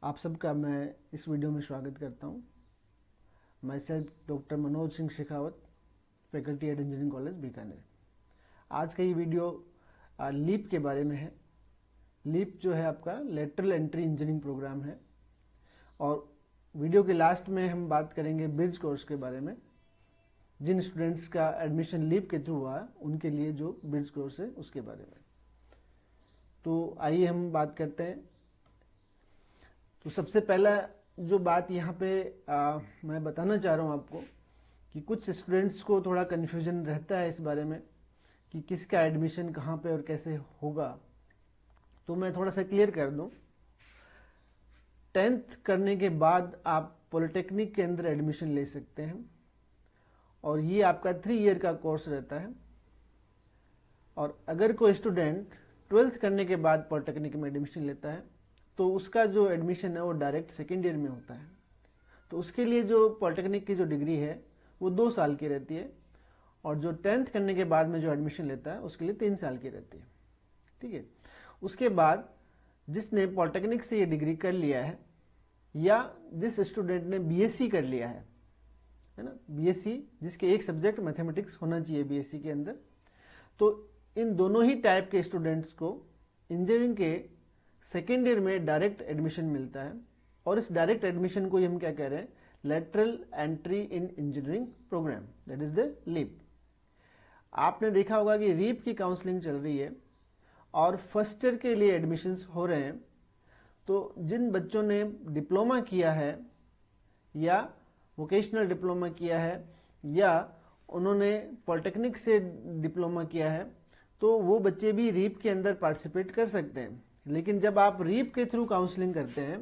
आप सबका मैं इस वीडियो में स्वागत करता हूँ। मैं self doctor Manoj Singh Shekhawat, faculty at engineering college Bikaner. आज का ये वीडियो लीप के बारे में है। लीप जो है आपका लेटरल एंट्री इंजीनियरिंग प्रोग्राम है और वीडियो के लास्ट में हम बात करेंगे ब्रिज कोर्स के बारे में। जिन स्टूडेंट्स का एडमिशन लीप के थ्रू हुआ उनके लिए जो ब्रिज कोर्स है उसके बारे में। तो आइए हम बात करते हैं। तो सबसे पहला जो बात यहाँ पे मैं बताना चाह रहा हूँ आपको कि कुछ स्टूडेंट्स को थोड़ा कन्फ्यूजन रहता है इस बारे में कि किसका एडमिशन कहाँ पे और कैसे होगा। तो मैं थोड़ा सा क्लियर कर दूँ। 10th करने के बाद आप पॉलिटेक्निक के अंदर एडमिशन ले सकते हैं और ये आपका 3 ईयर का कोर्स रहता है। और अगर कोई स्टूडेंट 12th करने के बाद पॉलिटेक्निक में एडमिशन लेता है तो उसका जो एडमिशन है वो डायरेक्ट सेकेंड ईयर में होता है। तो उसके लिए जो पॉलिटेक्निक की जो डिग्री है वो 2 साल की रहती है और जो 10th करने के बाद में जो एडमिशन लेता है उसके लिए 3 साल की रहती है। ठीक है। उसके बाद जिसने पॉलिटेक्निक से ये डिग्री कर लिया है या जिस स्टूडेंट ने बीएससी कर लिया है ना, बीएससी जिसके एक सब्जेक्ट मैथमेटिक्स होना चाहिए बीएससी के अंदर, तो इन दोनों ही टाइप के स्टूडेंट्स को इंजीनियरिंग के सेकेंड ईयर में डायरेक्ट एडमिशन मिलता है। और इस डायरेक्ट एडमिशन को हम क्या कह रहे हैं, lateral entry in engineering program, that is the leap. आपने देखा होगा कि रीप की काउंसलिंग चल रही है और फर्स्ट ईयर के लिए एडमिशन्स हो रहे हैं। तो जिन बच्चों ने डिप्लोमा किया है या वोकेशनल डिप्लोमा किया है या उन्होंने पॉलिटेक्निक से डिप्लोमा किया है तो वो बच्चे भी रीप के अंदर पार्टिसिपेट कर सकते हैं। लेकिन जब आप रीप के थ्रू काउंसलिंग करते हैं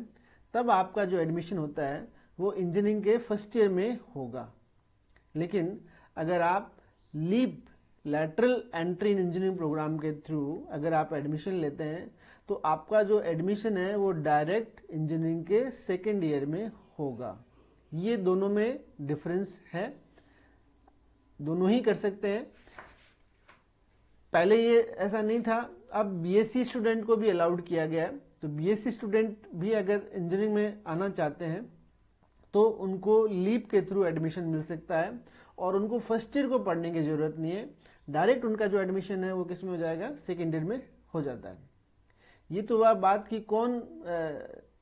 तब आपका जो एडमिशन होता है वो इंजीनियरिंग के फर्स्ट ईयर में होगा। लेकिन अगर आप leap lateral entry in engineering program के थ्रू अगर आप एडमिशन लेते हैं तो आपका जो एडमिशन है वो डायरेक्ट इंजीनियरिंग के सेकेंड ईयर में होगा। ये दोनों में डिफरेंस है, दोनों ही कर सकते हैं। पहले ये ऐसा नहीं था, अब बीएससी स्टूडेंट को भी अलाउड किया गया है। तो बीएससी स्टूडेंट भी अगर इंजीनियरिंग में आना चाहते हैं तो उनको लीप के थ्रू एडमिशन मिल सकता है और उनको फर्स्ट ईयर को पढ़ने की जरूरत नहीं है। डायरेक्ट उनका जो एडमिशन है वो किस में हो जाएगा, सेकेंड ईयर में हो जाता है। ये तो वह बात कि कौन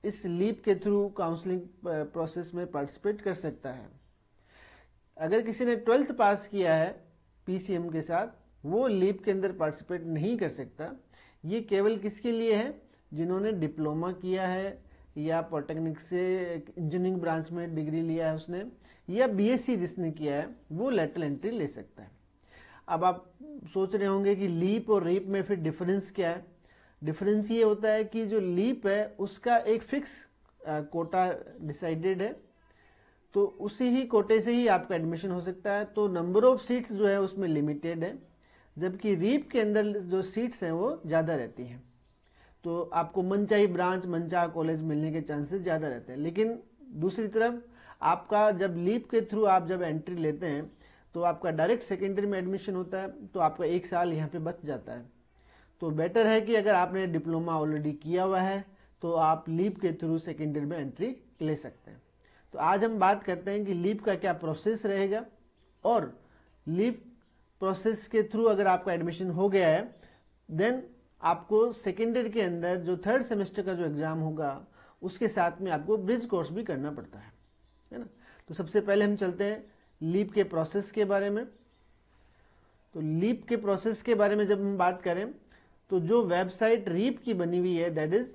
इस लीप के थ्रू काउंसलिंग प्रोसेस में पार्टिसिपेट कर सकता है। अगर किसी ने 12th पास किया है पीसीएम के साथ, वो लीप के अंदर पार्टिसिपेट नहीं कर सकता। ये केवल किसके लिए है, जिन्होंने डिप्लोमा किया है या पॉलिटेक्निक से इंजीनियरिंग ब्रांच में डिग्री लिया है उसने, या बीएससी जिसने किया है वो लेटरल एंट्री ले सकता है। अब आप सोच रहे होंगे कि लीप और रीप में फिर डिफरेंस क्या है। डिफरेंस ये होता है कि जो लीप है उसका एक फिक्स कोटा डिसाइडेड है, तो उसी ही कोटे से ही आपका एडमिशन हो सकता है। तो नंबर ऑफ सीट्स जो है उसमें लिमिटेड है, जबकि रीप के अंदर जो सीट्स हैं वो ज़्यादा रहती हैं। तो आपको मनचाही ब्रांच मनचाहा कॉलेज मिलने के चांसेस ज़्यादा रहते हैं। लेकिन दूसरी तरफ आपका जब लीप के थ्रू आप जब एंट्री लेते हैं तो आपका डायरेक्ट सेकेंड ईयर में एडमिशन होता है, तो आपका 1 साल यहाँ पे बच जाता है। तो बेटर है कि अगर आपने डिप्लोमा ऑलरेडी किया हुआ है तो आप लीप के थ्रू सेकेंड ईयर में एंट्री ले सकते हैं। तो आज हम बात करते हैं कि लीप का क्या प्रोसेस रहेगा और लीप प्रोसेस के थ्रू अगर आपका एडमिशन हो गया है देन आपको सेकेंड ईयर के अंदर जो 3rd सेमेस्टर का जो एग्जाम होगा उसके साथ में आपको ब्रिज कोर्स भी करना पड़ता है ना। तो सबसे पहले हम चलते हैं लीप के प्रोसेस के बारे में। तो लीप के प्रोसेस के बारे में जब हम बात करें तो जो वेबसाइट रीप की बनी हुई है दैट इज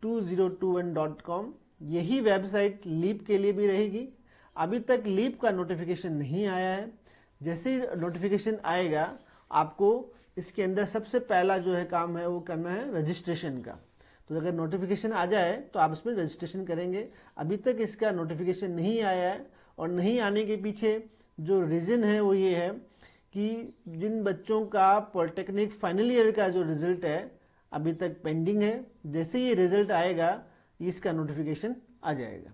reap2021.com, यही वेबसाइट लीप के लिए भी रहेगी। अभी तक लीप का नोटिफिकेशन नहीं आया है। जैसे ही नोटिफिकेशन आएगा आपको इसके अंदर सबसे पहला जो है काम है वो करना है रजिस्ट्रेशन का। तो अगर नोटिफिकेशन आ जाए तो आप इसमें रजिस्ट्रेशन करेंगे। अभी तक इसका नोटिफिकेशन नहीं आया है और नहीं आने के पीछे जो रीज़न है वो ये है कि जिन बच्चों का पॉलिटेक्निक फाइनल ईयर का जो रिजल्ट है अभी तक पेंडिंग है, जैसे ये रिजल्ट आएगा इसका नोटिफिकेशन आ जाएगा।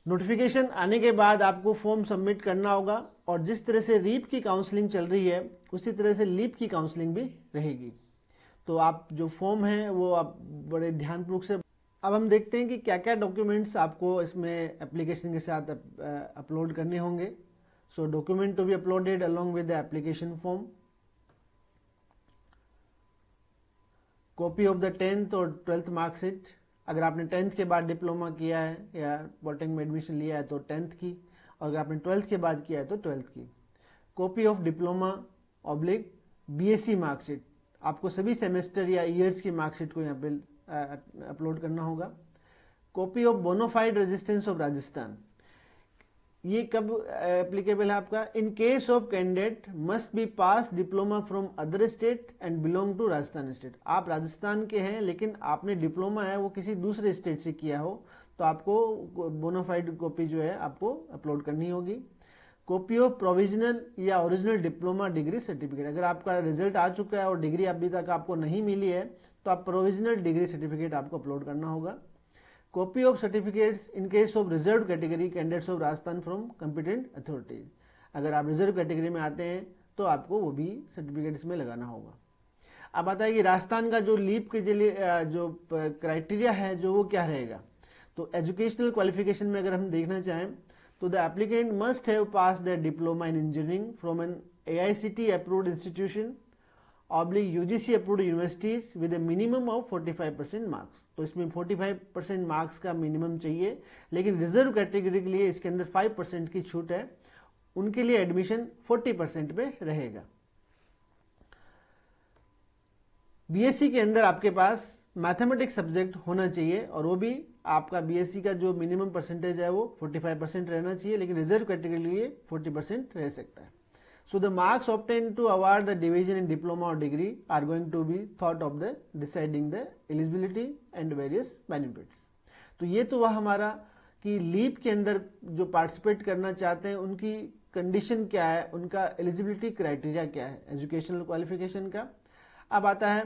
नोटिफिकेशन आने के बाद आपको फॉर्म सबमिट करना होगा और जिस तरह से रीप की काउंसलिंग चल रही है उसी तरह से लीप की काउंसलिंग भी रहेगी। तो आप जो फॉर्म है वो आप बड़े ध्यानपूर्वक से, अब हम देखते हैं कि क्या क्या डॉक्यूमेंट्स आपको इसमें एप्लीकेशन के साथ अपलोड करने होंगे. So document to be uploaded along with the application form, copy of the 10th और 12th मार्कशीट. अगर आपने 10th के बाद डिप्लोमा किया है या पॉलिटेक्निक में एडमिशन लिया है तो 10th की, और अगर आपने 12th के बाद किया है तो 12th की. Copy of diploma oblique BSc marksheet, आपको सभी सेमेस्टर या ईयर्स की मार्कशीट को यहाँ पे अपलोड करना होगा. Copy of bonafide resistance of Rajasthan, ये कब एप्लीकेबल है आपका? In case of candidate must be pass diploma from other state and belong to Rajasthan state. आप राजस्थान के हैं लेकिन आपने डिप्लोमा है वो किसी दूसरे स्टेट से किया हो तो आपको बोनाफाइड कॉपी जो है आपको अपलोड करनी होगी. कॉपी ऑफ प्रोविजनल या ओरिजिनल डिप्लोमा डिग्री सर्टिफिकेट, अगर आपका रिजल्ट आ चुका है और डिग्री अभी तक आपको नहीं मिली है तो आप प्रोविजनल डिग्री सर्टिफिकेट आपको अपलोड करना होगा. Copy of certificates in case of reserve category candidates of Rajasthan from competent authorities, अगर आप रिजर्व कैटेगरी में आते हैं तो आपको वो भी सर्टिफिकेट इसमें लगाना होगा. अब आता है कि राजस्थान का जो लीप के लिए जो क्राइटेरिया है जो वो क्या रहेगा. तो एजुकेशनल क्वालिफिकेशन में अगर हम देखना चाहें तो the applicant must have pass the diploma in engineering from an AICTE approved institution oblique UGC approved universities with a minimum of 45% marks. तो इसमें 45% मार्क्स का मिनिमम चाहिए, लेकिन रिजर्व कैटेगरी के लिए इसके अंदर 5% की छूट है, उनके लिए एडमिशन 40% पे रहेगा. बीएससी के अंदर आपके पास मैथमेटिक्स सब्जेक्ट होना चाहिए और वो भी आपका बीएससी का जो मिनिमम परसेंटेज है वो 45% रहना चाहिए, लेकिन रिजर्व कैटेगरी के लिए 40% रह सकता है. So the marks obtained to award the division in diploma or degree are going to be thought of the deciding the eligibility and various benefits. तो ये तो वह हमारा कि लीप के अंदर जो पार्टिसिपेट करना चाहते हैं उनकी कंडीशन क्या है, उनका एलिजिबिलिटी क्राइटेरिया क्या है एजुकेशनल क्वालिफिकेशन का. अब आता है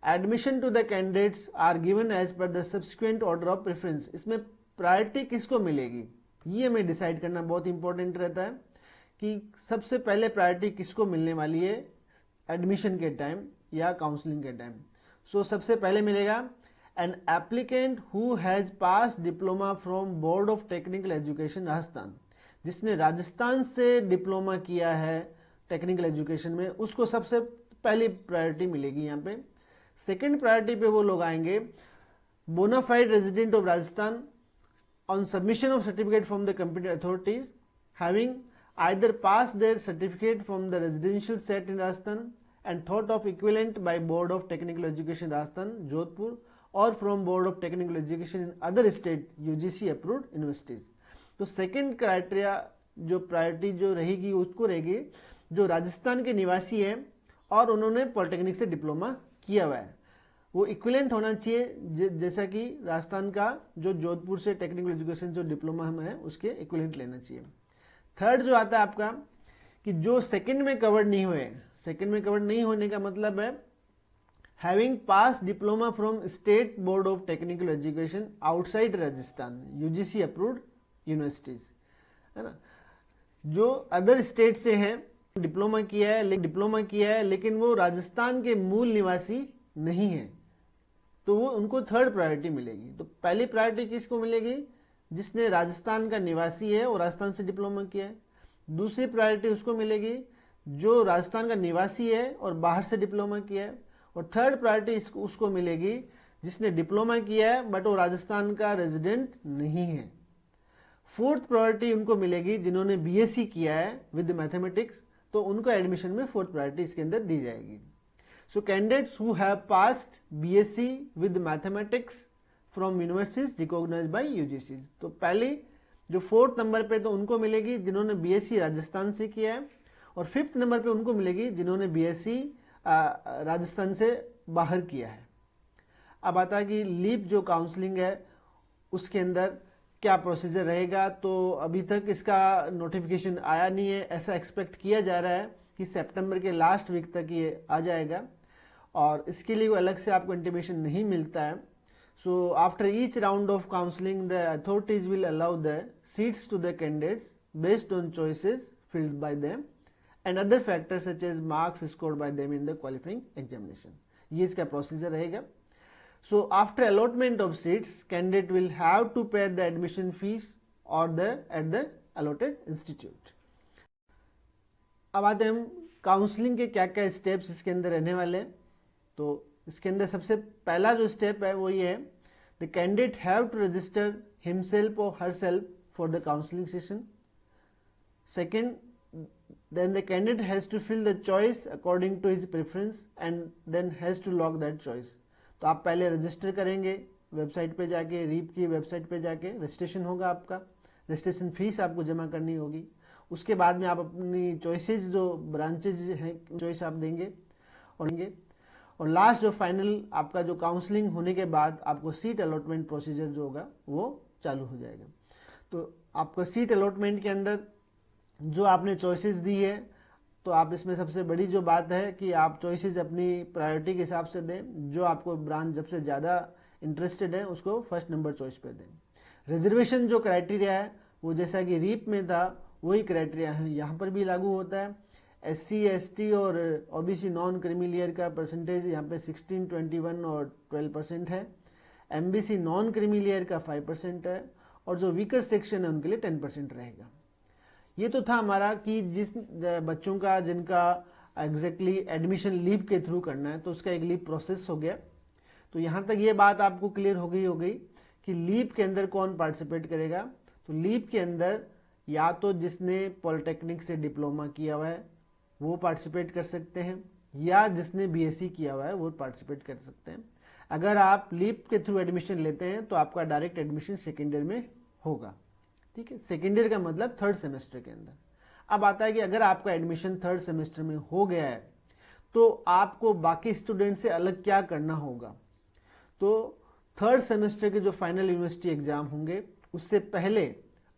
admission to the candidates are given as per the subsequent order of preference. इसमें प्रायोरिटी किसको मिलेगी ये हमें डिसाइड करना बहुत इंपॉर्टेंट रहता है कि सबसे पहले प्रायोरिटी किसको मिलने वाली है एडमिशन के टाइम या काउंसलिंग के टाइम. सो सबसे पहले मिलेगा an applicant who has pass diploma from board of technical education Rajasthan, जिसने राजस्थान से डिप्लोमा किया है टेक्निकल एजुकेशन में, उसको सबसे पहली प्रायोरिटी मिलेगी यहाँ पे. सेकेंड प्रायोरिटी पे वो लोग आएंगे bonafide resident of Rajasthan on submission of certificate from the competent authorities having either pass their certificate from the residential set in Rajasthan and thought of equivalent by Board of Technical Education Rajasthan, Jodhpur or from Board of Technical Education in other state UGC approved universities. तो second criteria जो priority जो रहेगी उसको रहेगी जो राजस्थान के निवासी हैं और उन्होंने पॉलिटेक्निक से डिप्लोमा किया हुआ है, वो इक्विवेलेंट होना चाहिए जैसा कि राजस्थान का जो जोधपुर से टेक्निकल एजुकेशन जो डिप्लोमा हम है उसके इक्विवेलेंट लेना चाहिए. थर्ड जो आता है आपका कि जो सेकंड में कवर्ड नहीं हुए, सेकंड में कवर्ड नहीं होने का मतलब है having pass diploma from state board of technical education outside Rajasthan UGC approved universities, है ना. जो अदर स्टेट से हैं डिप्लोमा किया है लेकिन वो राजस्थान के मूल निवासी नहीं है तो वो उनको थर्ड प्रायोरिटी मिलेगी. तो पहली प्रायोरिटी किसको मिलेगी जिसने राजस्थान का निवासी है और राजस्थान से डिप्लोमा किया है. दूसरी प्रायोरिटी उसको मिलेगी जो राजस्थान का निवासी है और बाहर से डिप्लोमा किया है. और थर्ड प्रायोरिटी उसको मिलेगी जिसने डिप्लोमा किया है बट वो राजस्थान का रेजिडेंट नहीं है. फोर्थ प्रायोरिटी उनको मिलेगी जिन्होंने बीएससी किया है विद मैथमेटिक्स, तो उनको एडमिशन में फोर्थ प्रायोरिटी इसके अंदर दी जाएगी. So candidates who have passed BSc with mathematics from universities recognised by UGC, तो पहली जो फोर्थ नंबर पे तो उनको मिलेगी जिन्होंने बीएससी राजस्थान से किया है, और फिफ्थ नंबर पे उनको मिलेगी जिन्होंने बीएससी राजस्थान से बाहर किया है. अब आता है कि लीप जो काउंसलिंग है उसके अंदर क्या प्रोसीजर रहेगा. तो अभी तक इसका नोटिफिकेशन आया नहीं है, ऐसा एक्सपेक्ट किया जा रहा है कि सितंबर के लास्ट वीक तक ये आ जाएगा और इसके लिए कोई अलग से आपको इंटीमेशन नहीं मिलता है. So after each round of counseling, the authorities will allow the seats to the candidates based on choices filled by them and other factors such as marks scored by them in the qualifying examination. ये इसका procedure रहेगा। So after allotment of seats candidate will have to pay the admission fees और the at the allotted institute. अब आते हैं हम counselling के क्या क्या स्टेप्स इसके अंदर रहने वाले हैं। तो इसके अंदर सबसे पहला जो स्टेप है वो ये है, the candidate have to register himself और herself for the counselling session. Second, then the candidate has to fill the choice according to his preference and then has to log that choice। तो आप पहले register करेंगे website पे जाके, reap की website पे जाके रजिस्ट्रेशन होगा आपका, रजिस्ट्रेशन फीस आपको जमा करनी होगी। उसके बाद में आप अपनी चॉइसेस जो ब्रांचेज हैं चॉइस आप देंगे और लास्ट जो फाइनल आपका जो काउंसलिंग होने के बाद आपको सीट अलॉटमेंट प्रोसीजर जो होगा वो चालू हो जाएगा। तो आपको सीट अलॉटमेंट के अंदर जो आपने चॉइसेस दी है, तो आप इसमें सबसे बड़ी जो बात है कि आप चॉइसेस अपनी प्रायोरिटी के हिसाब से दें। जो आपको ब्रांच जब से ज़्यादा इंटरेस्टेड है उसको फर्स्ट नंबर चॉइस पे दें। रिजर्वेशन जो क्राइटेरिया है वो जैसा कि रीप में था वही क्राइटेरिया है यहाँ पर भी लागू होता है। SC ST और OBC नॉन क्रीमी लेयर का परसेंटेज यहाँ पे 16, 21 और 12% है। MBC नॉन क्रीमी लेयर का 5% है और जो वीकर सेक्शन है उनके लिए 10% रहेगा। ये तो था हमारा कि जिस बच्चों का जिनका एग्जैक्टली एडमिशन लीव के थ्रू करना है तो उसका एक लीव प्रोसेस हो गया। तो यहाँ तक ये बात आपको क्लियर हो गई कि लीव के अंदर कौन पार्टिसिपेट करेगा। तो लीव के अंदर या तो जिसने पॉलिटेक्निक से डिप्लोमा किया हुआ है वो पार्टिसिपेट कर सकते हैं, या जिसने BSc किया हुआ है वो पार्टिसिपेट कर सकते हैं। अगर आप लीव के थ्रू एडमिशन लेते हैं तो आपका डायरेक्ट एडमिशन सेकेंड ईयर में होगा। ठीक है, सेकेंड ईयर का मतलब थर्ड सेमेस्टर के अंदर। अब आता है कि अगर आपका एडमिशन थर्ड सेमेस्टर में हो गया है तो आपको बाकी स्टूडेंट से अलग क्या करना होगा। तो थर्ड सेमेस्टर के जो फाइनल यूनिवर्सिटी एग्जाम होंगे उससे पहले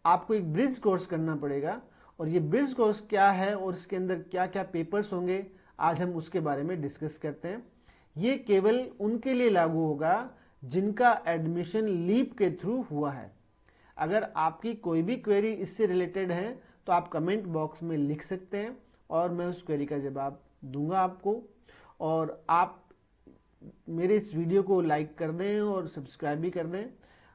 आपको एक ब्रिज कोर्स करना पड़ेगा। और ये ब्रिज कोर्स क्या है और इसके अंदर क्या क्या पेपर्स होंगे आज हम उसके बारे में डिस्कस करते हैं। ये केवल उनके लिए लागू होगा जिनका एडमिशन लीव के थ्रू हुआ है। अगर आपकी कोई भी क्वेरी इससे रिलेटेड है तो आप कमेंट बॉक्स में लिख सकते हैं और मैं उस क्वेरी का जवाब दूंगा आपको। और आप मेरे इस वीडियो को लाइक कर दें और सब्सक्राइब भी कर दें।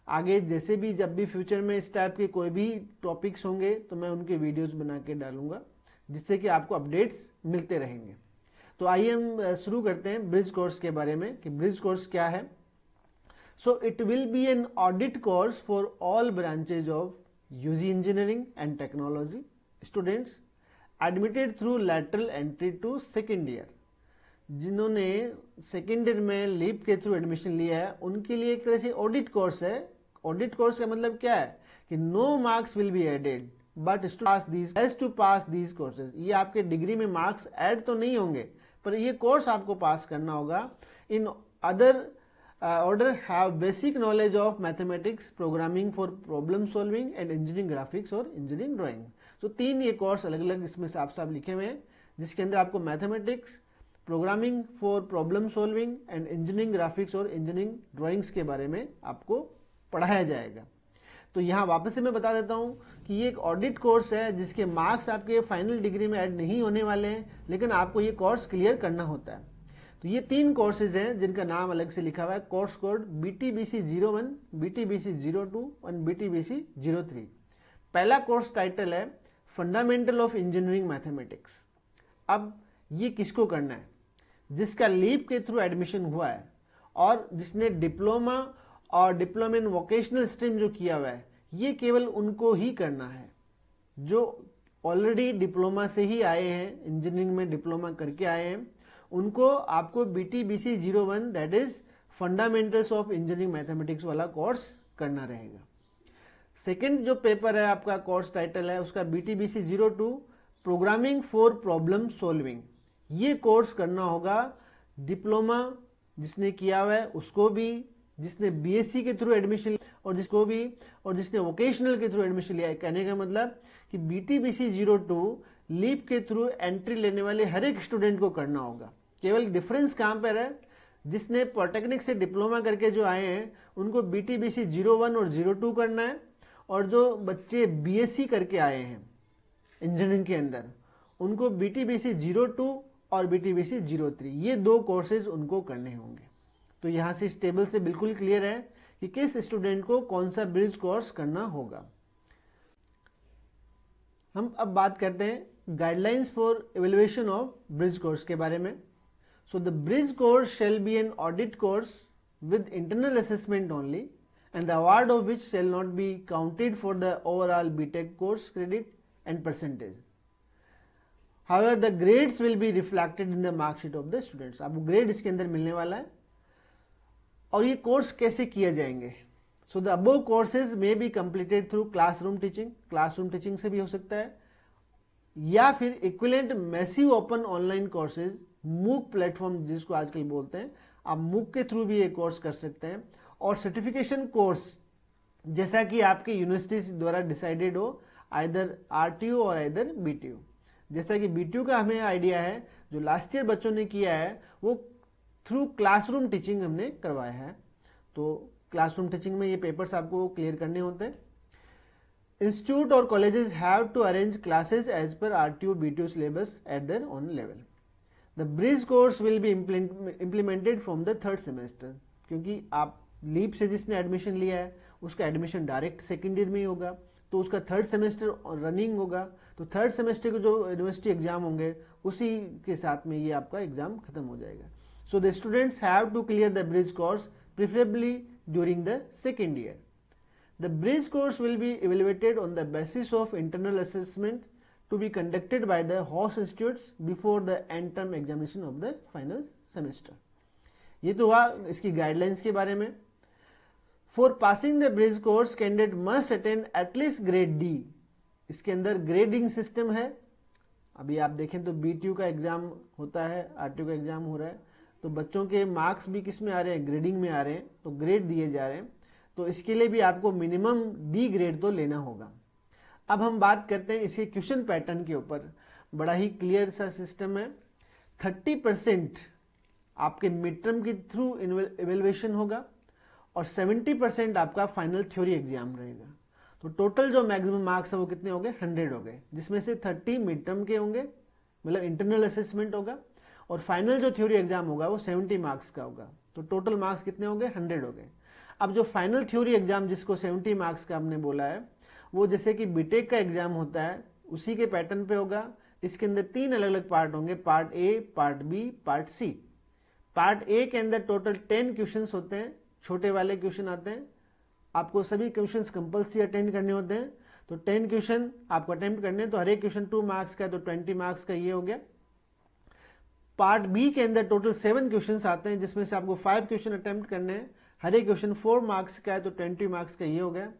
आगे जैसे भी जब भी फ्यूचर में इस टाइप के कोई भी टॉपिक्स होंगे तो मैं उनके वीडियोस बना के डालूंगा जिससे कि आपको अपडेट्स मिलते रहेंगे। तो आइए हम शुरू करते हैं ब्रिज कोर्स के बारे में कि ब्रिज कोर्स क्या है। So it will be an audit course for all branches of UG Engineering and Technology students admitted through lateral entry to second year। जिन्होंने सेकेंड ईयर में लीव के थ्रू एडमिशन लिया है उनके लिए एक तरह से ऑडिट कोर्स है। ऑडिट कोर्स का मतलब क्या है कि no marks will be added but to pass these courses. ये आपके डिग्री में मार्क्स ऐड तो नहीं होंगे पर ये कोर्स आपको पास करना होगा। In other order have basic knowledge of mathematics, programming for problem solving and engineering graphics और engineering drawing। तो तीन ये कोर्स अलग अलग इसमें साफ साफ लिखे हुए हैं जिसके अंदर आपको mathematics, programming for problem solving and engineering graphics और इंजीनियरिंग ड्राइंग्स के बारे में आपको पढ़ाया जाएगा। तो यहाँ वापस से मैं बता देता हूँ कि ये एक ऑडिट कोर्स है जिसके मार्क्स आपके फाइनल डिग्री में ऐड नहीं होने वाले हैं, लेकिन आपको ये कोर्स क्लियर करना होता है। तो ये तीन कोर्सेज हैं जिनका नाम अलग से लिखा हुआ है। कोर्स कोड BTBC 01, BTBC 02 और BTBC 03। पहला कोर्स टाइटल है फंडामेंटल ऑफ इंजीनियरिंग मैथमेटिक्स। अब ये किसको करना है? जिसका लीव के थ्रू एडमिशन हुआ है और जिसने डिप्लोमा और डिप्लोमा इन वोकेशनल स्ट्रीम जो किया हुआ है ये केवल उनको ही करना है। जो ऑलरेडी डिप्लोमा से ही आए हैं, इंजीनियरिंग में डिप्लोमा करके आए हैं, उनको आपको BTBC 01 that is fundamentals of engineering mathematics वाला कोर्स करना रहेगा। सेकेंड जो पेपर है आपका कोर्स टाइटल है उसका BTBC 02 programming for problem solving. ये कोर्स करना होगा डिप्लोमा जिसने किया हुआ है उसको भी, जिसने BSc के थ्रू एडमिशन और जिसको भी, और जिसने वोकेशनल के थ्रू एडमिशन लिया है। कहने का मतलब कि BTBC 02 लीव के थ्रू एंट्री लेने वाले हर एक स्टूडेंट को करना होगा। केवल डिफरेंस कहाँ पर है, जिसने पॉलिटेक्निक से डिप्लोमा करके जो आए हैं उनको BTBC 01 और 02 करना है, और जो बच्चे BSc करके आए हैं इंजीनियरिंग के अंदर उनको BTBC 02 और BTBC 03, ये 2 कोर्सेज उनको करने होंगे। तो यहाँ से इस टेबल से बिल्कुल क्लियर है कि किस स्टूडेंट को कौन सा ब्रिज कोर्स करना होगा। हम अब बात करते हैं guidelines for evaluation of bridge course के बारे में। So the bridge course shall be an audit course with internal assessment only and the award of which shall not be counted for the overall BTech course credit and percentage. However, the grades will be reflected in the mark sheet of the students. आपको grade इसके अंदर मिलने वाला है। और ये course कैसे किए जाएंगे? So the above courses may be completed through classroom teaching से भी हो सकता है, या फिर equivalent massive open online courses, MOOC platform जिसको आजकल बोलते हैं, आप MOOC के थ्रू भी ये कोर्स कर सकते हैं। और सर्टिफिकेशन कोर्स जैसा कि आपकी यूनिवर्सिटी द्वारा डिसाइडेड हो, आइदर RTU और आइदर BTU। जैसा कि BTU का हमें आइडिया है, जो लास्ट ईयर बच्चों ने किया है वो थ्रू क्लासरूम टीचिंग हमने करवाया है। तो क्लासरूम टीचिंग में ये पेपर्स आपको क्लियर करने होते हैं। इंस्टीट्यूट और colleges have to arrange classes as per RTU BTU syllabus at their own level. The bridge course will be implemented from the 3rd semester, क्योंकि आप लीप से जिसने एडमिशन लिया है उसका एडमिशन डायरेक्ट सेकेंड ईयर में ही होगा, तो उसका 3rd सेमेस्टर रनिंग होगा। तो 3rd सेमेस्टर के जो यूनिवर्सिटी एग्जाम होंगे उसी के साथ में ये आपका एग्जाम खत्म हो जाएगा। So the students have to clear the bridge course preferably during the second year. The bridge course will be evaluated on the basis of internal assessment to be conducted by the host institutes before the end term examination of the final semester. ये तो हुआ इसकी guidelines के बारे में। For passing the bridge course candidate must attend at least grade D। इसके अंदर grading system है। अभी आप देखें तो BTU का एग्जाम होता है, RTU का एग्जाम हो रहा है, तो बच्चों के मार्क्स भी किस में आ रहे हैं? ग्रेडिंग में आ रहे हैं, तो ग्रेड दिए जा रहे हैं। तो इसके लिए भी आपको मिनिमम D ग्रेड तो लेना होगा। अब हम बात करते हैं इसके क्वेश्चन पैटर्न के ऊपर। बड़ा ही क्लियर सा सिस्टम है। 30% आपके मिड टर्म के थ्रू इवेल्युएशन होगा और 70% आपका फाइनल थ्योरी एग्जाम रहेगा। तो टोटल जो मैक्सिमम मार्क्स है वो कितने हो गए? 100 हो गए, जिसमें से 30 मिड टर्म के होंगे, मतलब इंटरनल असेसमेंट होगा, और फाइनल जो थ्योरी एग्जाम होगा वो 70 मार्क्स का होगा। तो टोटल मार्क्स कितने हो गए? 100 हो गए। अब जो फाइनल थ्योरी एग्जाम जिसको 70 मार्क्स का हमने बोला है, वो जैसे कि बीटेक का एग्जाम होता है उसी के पैटर्न पे होगा। इसके अंदर 3 अलग अलग पार्ट होंगे, part A, part B, part C। Part A के अंदर टोटल 10 क्वेश्चंस होते हैं, छोटे वाले क्वेश्चन आते हैं। आपको सभी क्वेश्चंस कंपल्सरी अटेंड करने होते हैं। तो 10 क्वेश्चन आपको अटेम्प्ट करने हैं, तो हर एक क्वेश्चन 2 मार्क्स का है, तो 20 मार्क्स का ये हो गया। पार्ट B के अंदर टोटल 7 क्वेश्चंस आते हैं, जिसमें से आपको 5 क्वेश्चन अटेम्प्ट करने हैं, हर एक क्वेश्चन 4 मार्क्स का है, तो 20 मार्क्स का ये हो गया।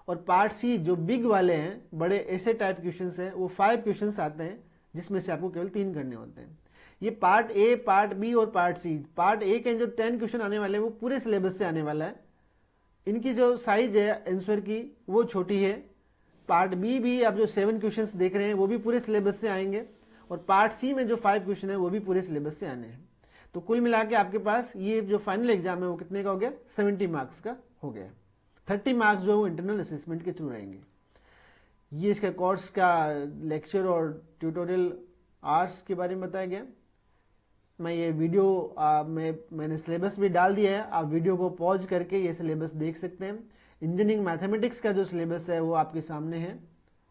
और पार्ट C जो बिग वाले हैं, बड़े ऐसे टाइप क्वेश्चंस हैं, वो 5 क्वेश्चंस आते हैं, जिसमें से आपको केवल 3 करने होते हैं। ये पार्ट A, पार्ट B और पार्ट C। पार्ट A के जो 10 क्वेश्चन आने वाले हैं वो पूरे सिलेबस से आने वाला है। इनकी जो साइज है आंसर की वो छोटी है। पार्ट B भी आप जो 7 क्वेश्चंस देख रहे हैं वो भी पूरे सिलेबस से आएंगे, और पार्ट C में जो 5 क्वेश्चन है वो भी पूरे सिलेबस से आने हैं। तो कुल मिला के आपके पास ये जो फाइनल एग्जाम है वो कितने का हो गया? 70 मार्क्स का हो गया। 30 मार्क्स जो है वो इंटरनल असेसमेंट के थ्रू रहेंगे। ये इसका कोर्स का लेक्चर और ट्यूटोरियल आवर्स के बारे में बताया गया। मैं ये वीडियो मैंने सिलेबस भी डाल दिया है, आप वीडियो को पॉज करके ये सिलेबस देख सकते हैं। इंजीनियरिंग मैथमेटिक्स का जो सिलेबस है वो आपके सामने है,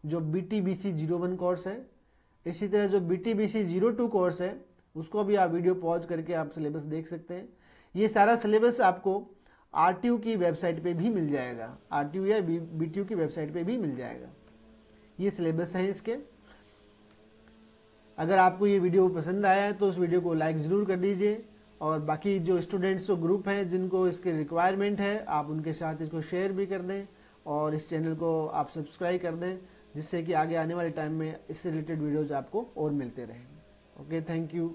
जो BTBC 01 कोर्स है। इसी तरह जो BTBC 02 कोर्स है उसको भी आप वीडियो पॉज करके आप सिलेबस देख सकते हैं। ये सारा सिलेबस आपको RTU की वेबसाइट पे भी मिल जाएगा, RTU या BTU की वेबसाइट पे भी मिल जाएगा। ये सिलेबस है इसके। अगर आपको ये वीडियो पसंद आया है तो उस वीडियो को लाइक ज़रूर कर दीजिए, और बाकी जो स्टूडेंट्स जो ग्रुप हैं जिनको इसके रिक्वायरमेंट है आप उनके साथ इसको शेयर भी कर दें, और इस चैनल को आप सब्सक्राइब कर दें, जिससे कि आगे आने वाले टाइम में इससे रिलेटेड वीडियोज़ आपको और मिलते रहेंगे। Okay, thank you.